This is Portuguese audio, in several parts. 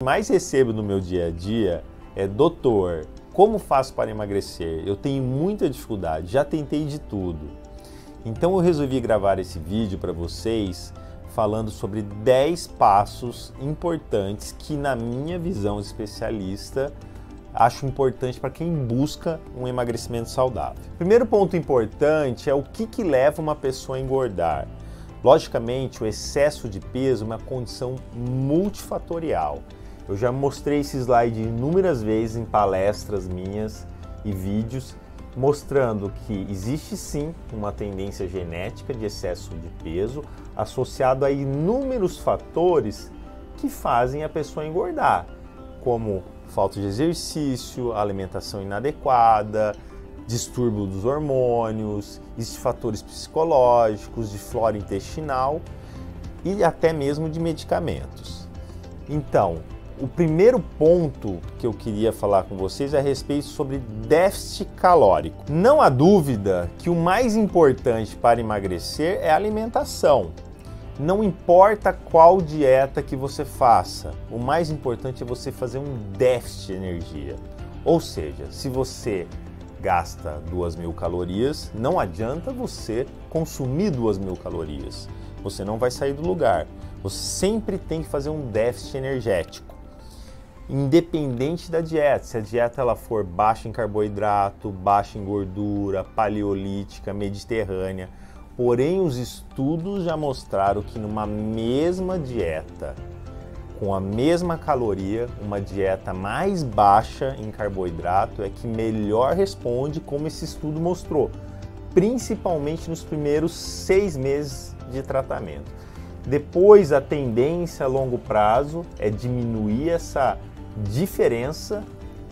que mais recebo no meu dia a dia é: doutor, como faço para emagrecer? Eu tenho muita dificuldade, já tentei de tudo. Então eu resolvi gravar esse vídeo para vocês falando sobre 10 passos importantes que, na minha visão de especialista, acho importante para quem busca um emagrecimento saudável. Primeiro ponto importante é o que leva uma pessoa a engordar. Logicamente, o excesso de peso é uma condição multifatorial. Eu já mostrei esse slide inúmeras vezes em palestras minhas e vídeos, mostrando que existe sim uma tendência genética de excesso de peso associado a inúmeros fatores que fazem a pessoa engordar, como falta de exercício, alimentação inadequada, distúrbio dos hormônios, existem fatores psicológicos, de flora intestinal e até mesmo de medicamentos. Então, o primeiro ponto que eu queria falar com vocês é a respeito sobre déficit calórico. Não há dúvida que o mais importante para emagrecer é a alimentação. Não importa qual dieta que você faça, o mais importante é você fazer um déficit de energia. Ou seja, se você gasta 2.000 calorias, não adianta você consumir 2.000 calorias. Você não vai sair do lugar. Você sempre tem que fazer um déficit energético. Independente da dieta, se a dieta ela for baixa em carboidrato, baixa em gordura, paleolítica, mediterrânea. Porém, os estudos já mostraram que numa mesma dieta, com a mesma caloria, uma dieta mais baixa em carboidrato é que melhor responde, como esse estudo mostrou, principalmente nos primeiros 6 meses de tratamento. Depois, a tendência a longo prazo é diminuir essa diferença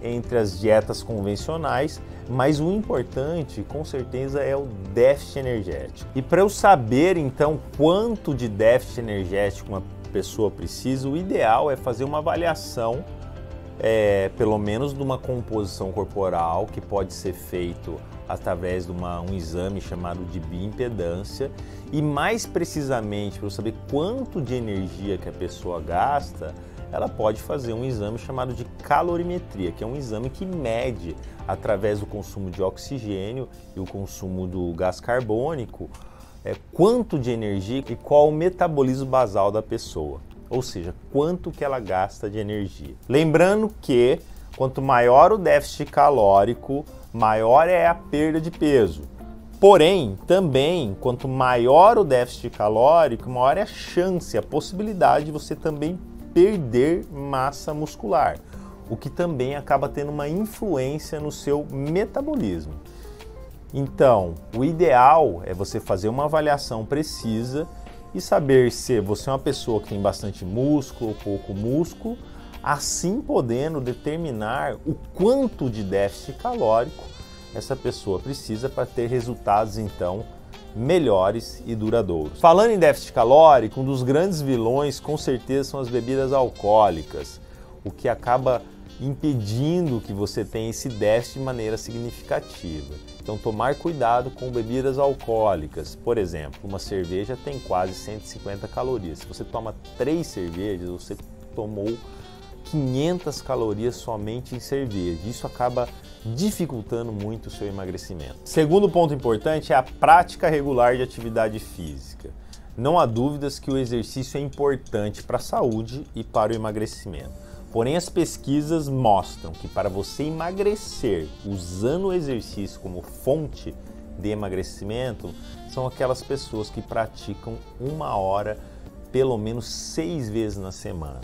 entre as dietas convencionais, mas o importante, com certeza, é o déficit energético. E para eu saber, então, quanto de déficit energético uma pessoa precisa, o ideal é fazer uma avaliação, pelo menos de uma composição corporal, que pode ser feito através de um exame chamado de bioimpedância, e mais precisamente, para eu saber quanto de energia que a pessoa gasta, ela pode fazer um exame chamado de calorimetria, que é um exame que mede, através do consumo de oxigênio e o consumo do gás carbônico, quanto de energia e qual o metabolismo basal da pessoa, ou seja, quanto que ela gasta de energia. Lembrando que quanto maior o déficit calórico, maior é a perda de peso. Porém, também, quanto maior o déficit calórico, maior é a chance, a possibilidade de você também perder massa muscular, o que também acaba tendo uma influência no seu metabolismo. Então, o ideal é você fazer uma avaliação precisa e saber se você é uma pessoa que tem bastante músculo ou pouco músculo, assim podendo determinar o quanto de déficit calórico essa pessoa precisa para ter resultados, então, melhores e duradouros. Falando em déficit calórico, um dos grandes vilões com certeza são as bebidas alcoólicas, o que acaba impedindo que você tenha esse déficit de maneira significativa. Então, tomar cuidado com bebidas alcoólicas. Por exemplo, uma cerveja tem quase 150 calorias. Se você toma 3 cervejas, você tomou 500 calorias somente em cerveja. Isso acaba dificultando muito o seu emagrecimento. Segundo ponto importante é a prática regular de atividade física. Não há dúvidas que o exercício é importante para a saúde e para o emagrecimento. Porém, as pesquisas mostram que para você emagrecer usando o exercício como fonte de emagrecimento, são aquelas pessoas que praticam 1 hora pelo menos 6 vezes na semana.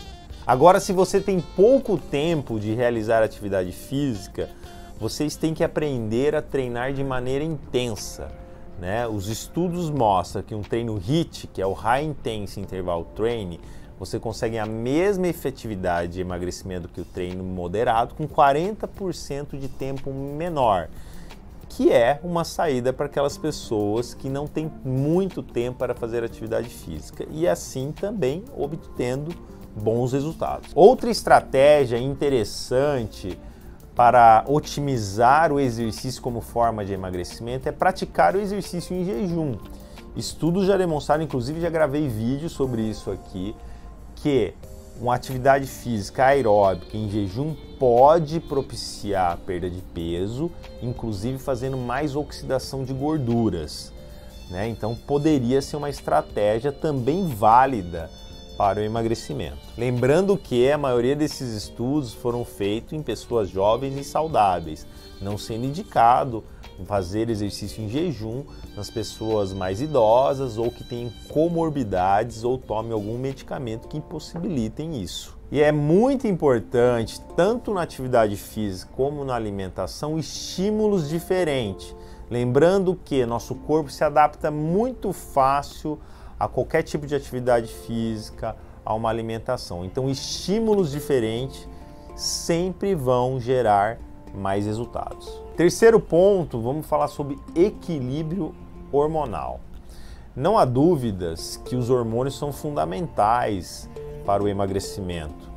Agora, se você tem pouco tempo de realizar atividade física, vocês têm que aprender a treinar de maneira intensa, né? Os estudos mostram que um treino HIIT, que é o High Intense Interval Training, você consegue a mesma efetividade de emagrecimento que o treino moderado com 40% de tempo menor, que é uma saída para aquelas pessoas que não têm muito tempo para fazer atividade física e assim também obtendo bons resultados. Outra estratégia interessante para otimizar o exercício como forma de emagrecimento é praticar o exercício em jejum. Estudos já demonstraram, inclusive já gravei vídeo sobre isso aqui, que uma atividade física aeróbica em jejum pode propiciar a perda de peso, inclusive fazendo mais oxidação de gorduras, né? Então poderia ser uma estratégia também válida para o emagrecimento. Lembrando que a maioria desses estudos foram feitos em pessoas jovens e saudáveis, não sendo indicado fazer exercício em jejum nas pessoas mais idosas ou que têm comorbidades ou tomem algum medicamento que impossibilitem isso. E é muito importante, tanto na atividade física como na alimentação, estímulos diferentes. Lembrando que nosso corpo se adapta muito fácil a qualquer tipo de atividade física, a uma alimentação. Então, estímulos diferentes sempre vão gerar mais resultados. Terceiro ponto, vamos falar sobre equilíbrio hormonal. Não há dúvidas que os hormônios são fundamentais para o emagrecimento.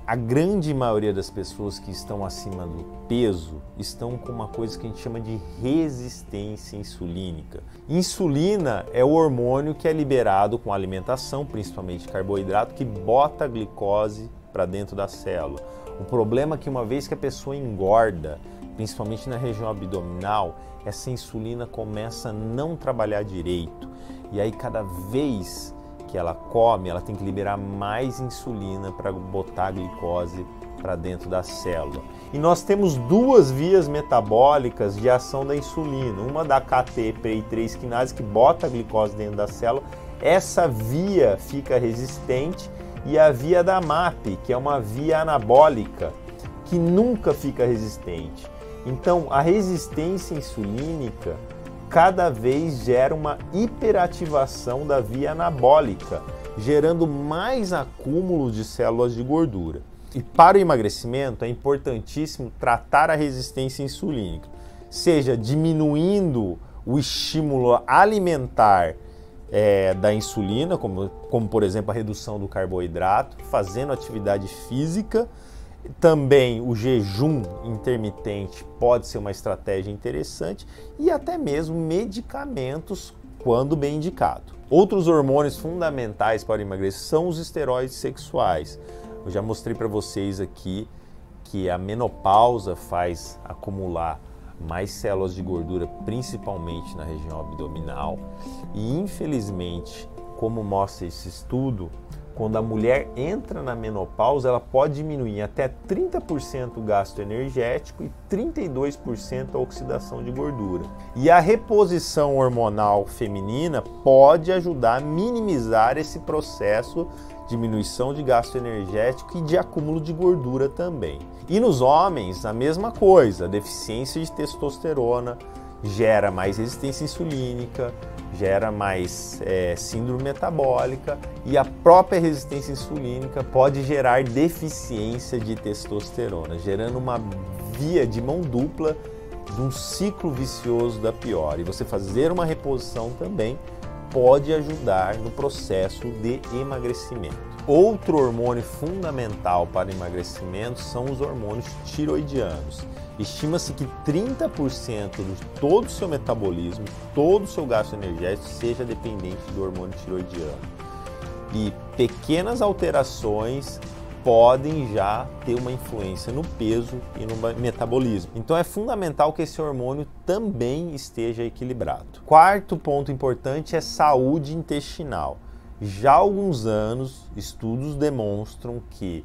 A grande maioria das pessoas que estão acima do peso estão com uma coisa que a gente chama de resistência insulínica. Insulina é o hormônio que é liberado com a alimentação, principalmente carboidrato, que bota a glicose para dentro da célula. O problema é que uma vez que a pessoa engorda, principalmente na região abdominal, essa insulina começa a não trabalhar direito. E aí cada vez que ela come, ela tem que liberar mais insulina para botar a glicose para dentro da célula. E nós temos duas vias metabólicas de ação da insulina, uma da KT-PI3 quinase que bota a glicose dentro da célula, essa via fica resistente, e a via da MAP, que é uma via anabólica, que nunca fica resistente. Então, a resistência insulínica cada vez gera uma hiperativação da via anabólica, gerando mais acúmulo de células de gordura. E para o emagrecimento é importantíssimo tratar a resistência insulínica, seja diminuindo o estímulo alimentar da insulina, como por exemplo a redução do carboidrato, fazendo atividade física. Também o jejum intermitente pode ser uma estratégia interessante e até mesmo medicamentos quando bem indicado. Outros hormônios fundamentais para emagrecer são os esteroides sexuais. Eu já mostrei para vocês aqui que a menopausa faz acumular mais células de gordura, principalmente na região abdominal. E infelizmente, como mostra esse estudo, quando a mulher entra na menopausa, ela pode diminuir até 30% o gasto energético e 32% a oxidação de gordura. E a reposição hormonal feminina pode ajudar a minimizar esse processo de diminuição de gasto energético e de acúmulo de gordura também. E nos homens, a mesma coisa, a deficiência de testosterona gera mais resistência insulínica, gera mais síndrome metabólica, e a própria resistência insulínica pode gerar deficiência de testosterona, gerando uma via de mão dupla de um ciclo vicioso da pior. E você fazer uma reposição também pode ajudar no processo de emagrecimento. Outro hormônio fundamental para emagrecimento são os hormônios tiroidianos. Estima-se que 30% de todo o seu metabolismo, todo o seu gasto energético seja dependente do hormônio tiroidiano. E pequenas alterações podem já ter uma influência no peso e no metabolismo. Então é fundamental que esse hormônio também esteja equilibrado. Quarto ponto importante é saúde intestinal. Já há alguns anos, estudos demonstram que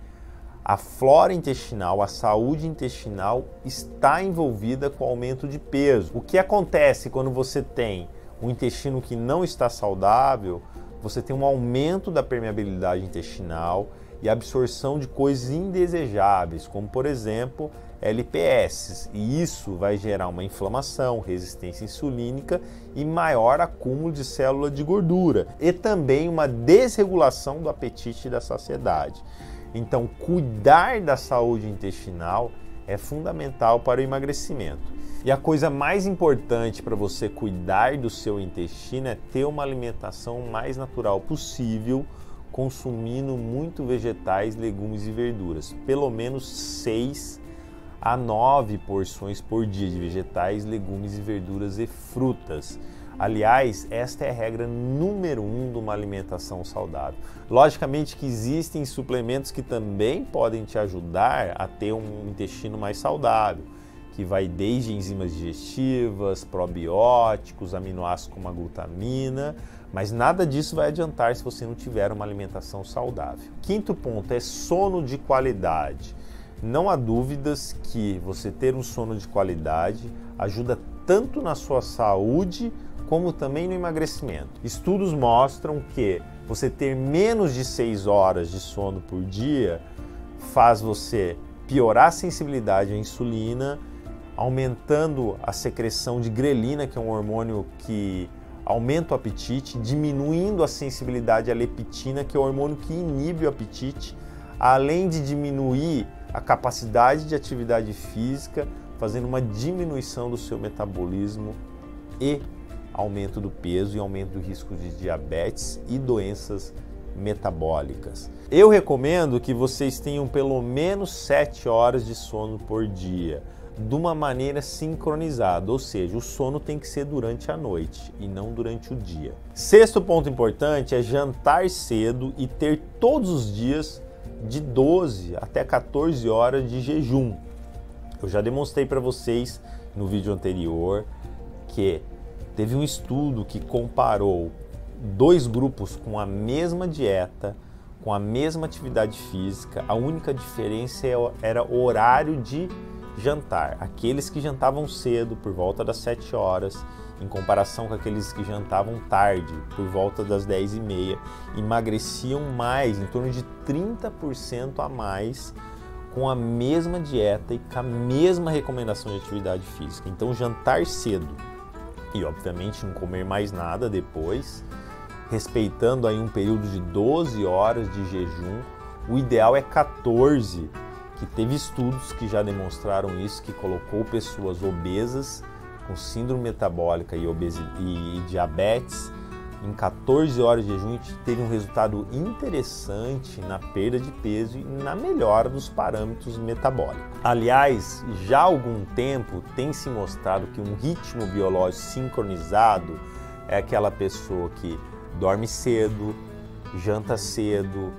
a flora intestinal, a saúde intestinal está envolvida com o aumento de peso. O que acontece quando você tem um intestino que não está saudável? Você tem um aumento da permeabilidade intestinal e absorção de coisas indesejáveis, como por exemplo LPS, e isso vai gerar uma inflamação, resistência insulínica e maior acúmulo de célula de gordura, e também uma desregulação do apetite e da saciedade. Então, cuidar da saúde intestinal é fundamental para o emagrecimento. E a coisa mais importante para você cuidar do seu intestino é ter uma alimentação mais natural possível, consumindo muito vegetais, legumes e verduras. Pelo menos 6 a 9 porções por dia de vegetais, legumes e verduras e frutas. Aliás, esta é a regra número 1 de uma alimentação saudável. Logicamente que existem suplementos que também podem te ajudar a ter um intestino mais saudável, que vai desde enzimas digestivas, probióticos, aminoácidos como a glutamina, mas nada disso vai adiantar se você não tiver uma alimentação saudável. Quinto ponto é sono de qualidade. Não há dúvidas que você ter um sono de qualidade ajuda tanto na sua saúde como também no emagrecimento. Estudos mostram que você ter menos de 6 horas de sono por dia faz você piorar a sensibilidade à insulina, aumentando a secreção de grelina, que é um hormônio que aumenta o apetite, diminuindo a sensibilidade à leptina, que é o hormônio que inibe o apetite, além de diminuir a capacidade de atividade física, fazendo uma diminuição do seu metabolismo e aumento do peso e aumento do risco de diabetes e doenças metabólicas. Eu recomendo que vocês tenham pelo menos 7 horas de sono por dia, de uma maneira sincronizada, ou seja, o sono tem que ser durante a noite e não durante o dia. Sexto ponto importante é jantar cedo e ter todos os dias de 12 até 14 horas de jejum. Eu já demonstrei para vocês no vídeo anterior que teve um estudo que comparou 2 grupos com a mesma dieta, com a mesma atividade física. A única diferença era o horário de jantar. Aqueles que jantavam cedo, por volta das 7 horas, em comparação com aqueles que jantavam tarde, por volta das 10h30, emagreciam mais, em torno de 30% a mais, com a mesma dieta e com a mesma recomendação de atividade física. Então, jantar cedo e, obviamente, não comer mais nada depois, respeitando aí um período de 12 horas de jejum. O ideal é 14, que teve estudos que já demonstraram isso, que colocou pessoas obesas com síndrome metabólica e diabetes em 14 horas de jejum, e teve um resultado interessante na perda de peso e na melhora dos parâmetros metabólicos. Aliás, já há algum tempo tem se mostrado que um ritmo biológico sincronizado é aquela pessoa que dorme cedo, janta cedo,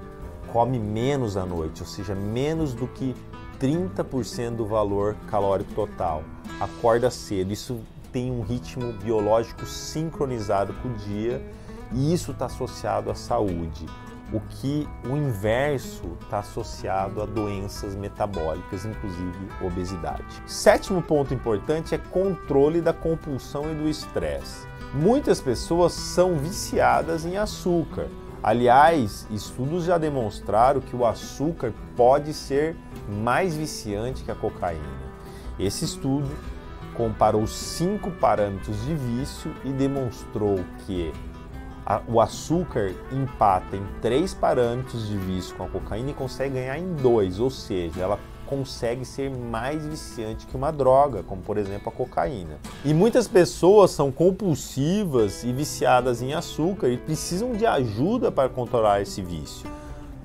come menos à noite, ou seja, menos do que 30% do valor calórico total, acorda cedo. Isso tem um ritmo biológico sincronizado com o dia e isso está associado à saúde. O inverso está associado a doenças metabólicas, inclusive obesidade. Sétimo ponto importante é controle da compulsão e do estresse. Muitas pessoas são viciadas em açúcar. Aliás, estudos já demonstraram que o açúcar pode ser mais viciante que a cocaína. Esse estudo comparou 5 parâmetros de vício e demonstrou que o açúcar empata em 3 parâmetros de vício com a cocaína e consegue ganhar em 2, ou seja, ela consegue ser mais viciante que uma droga, como por exemplo a cocaína. E muitas pessoas são compulsivas e viciadas em açúcar e precisam de ajuda para controlar esse vício.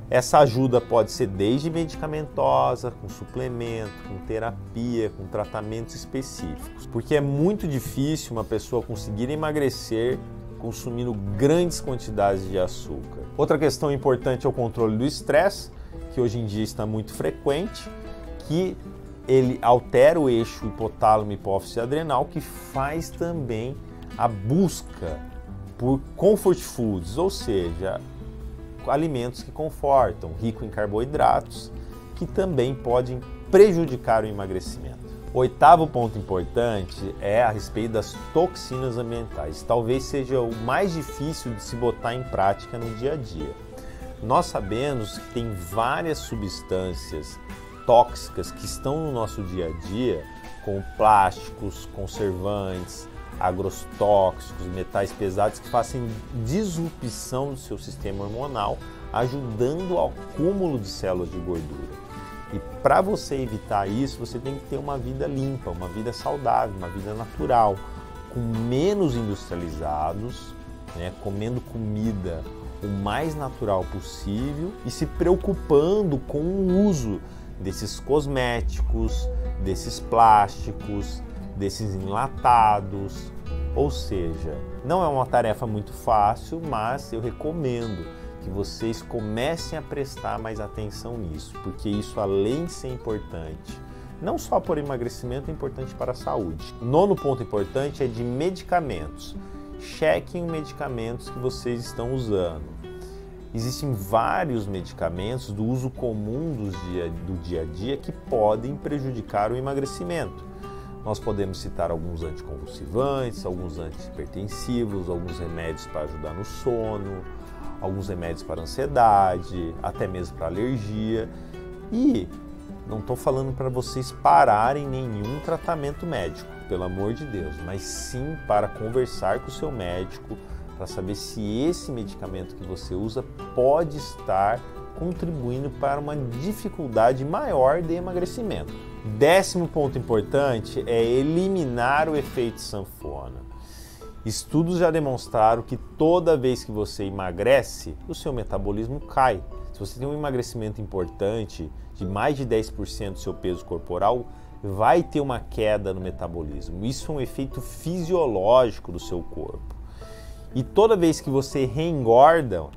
Essa ajuda pode ser desde medicamentosa, com suplemento, com terapia, com tratamentos específicos, porque é muito difícil uma pessoa conseguir emagrecer consumindo grandes quantidades de açúcar. Outra questão importante é o controle do estresse, que hoje em dia está muito frequente, que ele altera o eixo hipotálamo, hipófise adrenal, que faz também a busca por comfort foods, ou seja, alimentos que confortam, rico em carboidratos, que também podem prejudicar o emagrecimento. O oitavo ponto importante é a respeito das toxinas ambientais. Talvez seja o mais difícil de se botar em prática no dia a dia. Nós sabemos que tem várias substâncias tóxicas que estão no nosso dia a dia, como plásticos, conservantes, agrotóxicos, metais pesados, que fazem disrupção do seu sistema hormonal, ajudando ao acúmulo de células de gordura. E para você evitar isso, você tem que ter uma vida limpa, uma vida saudável, uma vida natural, com menos industrializados, comendo comida o mais natural possível e se preocupando com o uso desses cosméticos, desses plásticos, desses enlatados, ou seja, Não é uma tarefa muito fácil, mas eu recomendo que vocês comecem a prestar mais atenção nisso, porque isso, além de ser importante, não só por emagrecimento, é importante para a saúde. O nono ponto importante é de medicamentos. Chequem os medicamentos que vocês estão usando. Existem vários medicamentos do uso comum do dia a dia que podem prejudicar o emagrecimento. Nós podemos citar alguns anticonvulsivantes, alguns antihipertensivos, alguns remédios para ajudar no sono, alguns remédios para ansiedade, até mesmo para alergia. E não estou falando para vocês pararem nenhum tratamento médico, pelo amor de Deus, mas sim para conversar com o seu médico, para saber se esse medicamento que você usa pode estar contribuindo para uma dificuldade maior de emagrecimento. 10º ponto importante é eliminar o efeito sanfona. Estudos já demonstraram que toda vez que você emagrece, o seu metabolismo cai. Se você tem um emagrecimento importante, de mais de 10% do seu peso corporal, vai ter uma queda no metabolismo. Isso é um efeito fisiológico do seu corpo. E toda vez que você reengorda,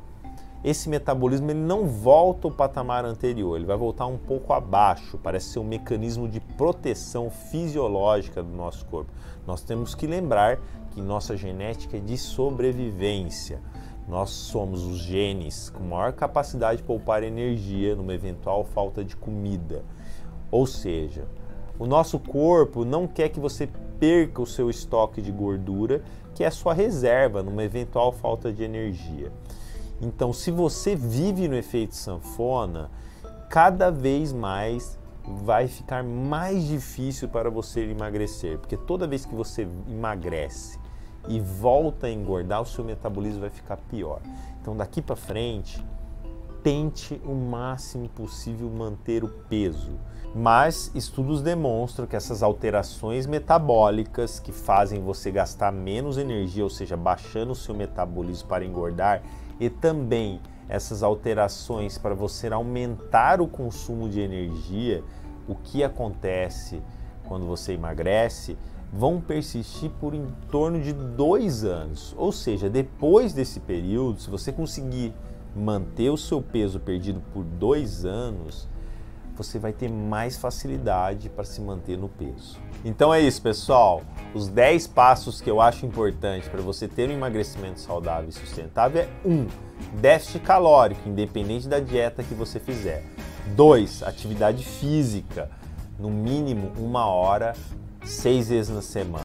esse metabolismo ele não volta ao patamar anterior, ele vai voltar um pouco abaixo, parece ser um mecanismo de proteção fisiológica do nosso corpo. Nós temos que lembrar que nossa genética é de sobrevivência. Nós somos os genes com maior capacidade de poupar energia numa eventual falta de comida. Ou seja, o nosso corpo não quer que você perca o seu estoque de gordura, que é a sua reserva numa eventual falta de energia. Então, se você vive no efeito sanfona, cada vez mais vai ficar mais difícil para você emagrecer, porque toda vez que você emagrece e volta a engordar, o seu metabolismo vai ficar pior. Então, daqui para frente, tente o máximo possível manter o peso. Mas estudos demonstram que essas alterações metabólicas que fazem você gastar menos energia, ou seja, baixando o seu metabolismo para engordar, e também essas alterações para você aumentar o consumo de energia, o que acontece quando você emagrece, vão persistir por em torno de 2 anos. Ou seja, depois desse período, se você conseguir manter o seu peso perdido por 2 anos, você vai ter mais facilidade para se manter no peso. Então é isso, pessoal. Os 10 passos que eu acho importante para você ter um emagrecimento saudável e sustentável é 1. Déficit calórico, independente da dieta que você fizer. 2. Atividade física, no mínimo 1 hora, 6 vezes na semana.